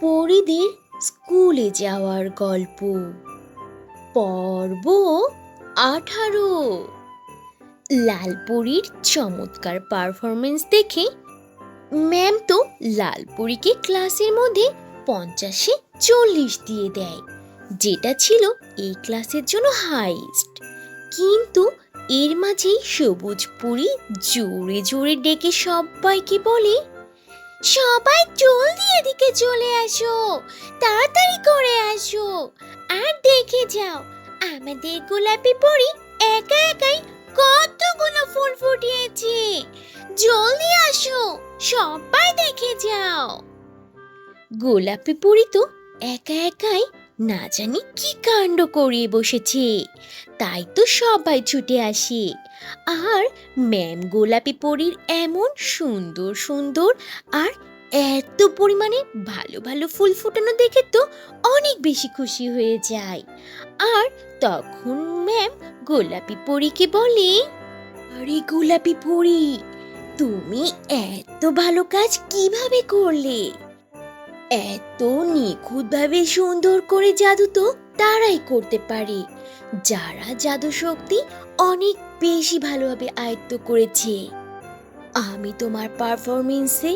পরীদের স্কুলে যাওয়ার গল্প। পর্ব 18। লালপরীর চমৎকার পারফরমেন্স দেখে ম্যাম তো লালপরীকে ক্লাসের মধ্যে 50-এ 40 দিয়ে দেয়, যেটা ছিল এই ক্লাসের জন্য হাইস্ট। কিন্তু এর মাঝেই সবুজ পরী জোরে জোরে ডেকে সবাইকে বলে, সবাই জলদি এদিকে চলে আসো, তাড়াতাড়ি করে আসো, আর দেখে যাও আমাদের গোলাপি পরী একা একাই কতগুলো ফুল ফুটিয়েছে। জলদি আসো, সবাই দেখে যাও। গোলাপি পরী তো একা একাই না জানি কি কাণ্ড করিয়ে বসেছে, তাই তো সবাই ছুটে আসে। আর ম্যাম গোলাপি পরীর এমন সুন্দর সুন্দর আর এত পরিমাণে ভালো ভালো ফুল ফুটানো দেখে তো অনেক বেশি খুশি হয়ে যায়। আর তখন ম্যাম গোলাপি পরীকে বলে, আরে গোলাপি পরী, তুমি এত ভালো কাজ কিভাবে করলে? এত নিখুঁতভাবে সুন্দর করে জাদু তো তারাই করতে পারে যারা জাদু শক্তি অনেক বেশি ভালোভাবে আয়ত্ত করেছে। আমি তোমার পারফরমেন্সে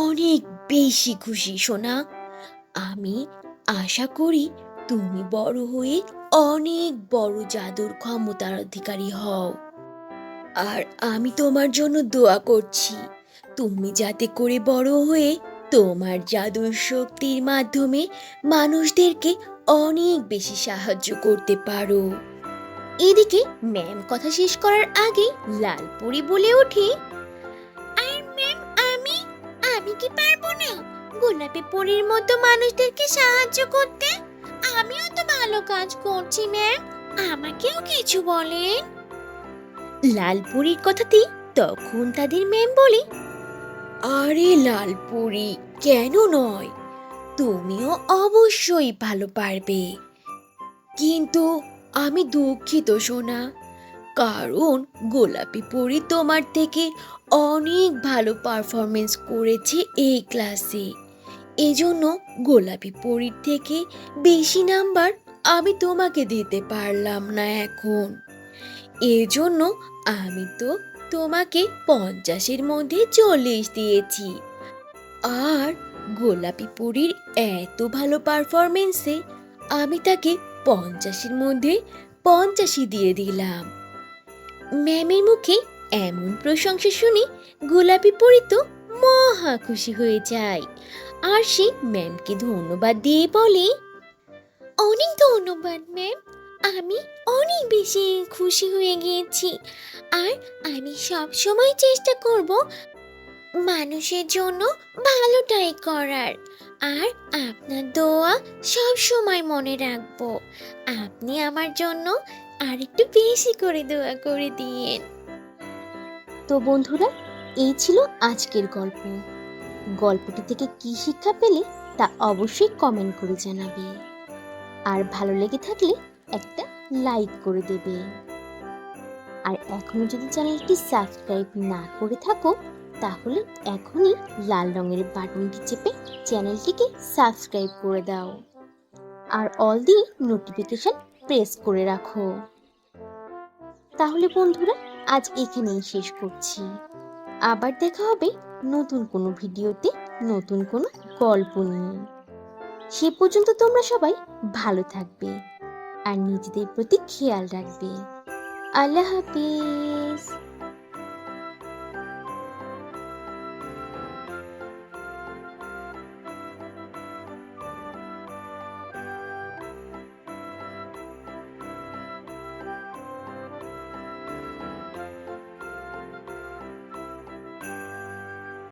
অনেক বেশি খুশি সোনা। আমি আশা করি তুমি বড় হয়ে অনেক বড় জাদুর ক্ষমতার অধিকারী হও। আর আমি তোমার জন্য দোয়া করছি, তুমি যাতে করে বড় হয়ে তোমার জাদুর শক্তির মাধ্যমে মানুষদেরকে অনেক বেশি সাহায্য করতে পারো। এদিকে ম্যাম কথা শেষ করার আগে লালপরি বলে ওঠে, আর ম্যাম আমি আমি কি পারবো না গোলাপি পরীর মতো মানুষদেরকে সাহায্য করতে? আমিও তো ভালো কাজ করছি ম্যাম, আমাকেও কিছু বলেন। লালপরীর কথাতেই তখন তাদের ম্যাম বলে, আরে লালপরি, কেন নয়, তুমিও অবশ্যই ভালো পারবে। কিন্তু আমি দুঃখিত সোনা, কারণ গোলাপি পরী তোমার থেকে অনেক ভালো পারফরমেন্স করেছে এই ক্লাসে। এজন্য গোলাপি পরীর থেকে বেশি নাম্বার আমি তোমাকে দিতে পারলাম না এখন। এজন্য আমি তো তোমাকে 50-এর মধ্যে 40 দিয়েছি। আর গোলাপি পরীর এত ভালো পারফরমেন্সে আমি তাকে 50-এর মধ্যে 85 দিয়ে দিলাম। ম্যামের মুখে এমন প্রশংসা শুনে গোলাপি পরী তো মহা খুশি হয়ে যায়। আর সে ম্যামকে ধন্যবাদ দিয়ে বলে, অনেক ধন্যবাদ ম্যাম, আমি অনেক বেশি খুশি হয়ে গিয়েছি। আর আমি সব সময় চেষ্টা করব মানুষের জন্য ভালোটাই করার। আর আপনার দোয়া সব সময় মনে রাখবো। আপনি আমার জন্য আর একটু বেশি করে দোয়া করে দিয়েন। তো বন্ধুরা, এই ছিল আজকের গল্প। গল্পটি থেকে কি শিক্ষা পেলে তা অবশ্যই কমেন্ট করে জানাবে। আর ভালো লেগে থাকলে একটা লাইক করে দেবে। আর এখনো যদি চ্যানেলটি সাবস্ক্রাইব না করে থাকো, তাহলে এখনই লাল রঙের বাটনটি চেপে চ্যানেলটিকে সাবস্ক্রাইব করে দাও। আর অল দি নোটিফিকেশন প্রেস করে রাখো। তাহলে বন্ধুরা, আজ এখানেই শেষ করছি। আবার দেখা হবে নতুন কোনো ভিডিওতে, নতুন কোনো গল্প নিয়ে। সে পর্যন্ত তোমরা সবাই ভালো থাকবে আর নিজেদের প্রতি খেয়াল রাখবে। আল্লাহ হাফিজ।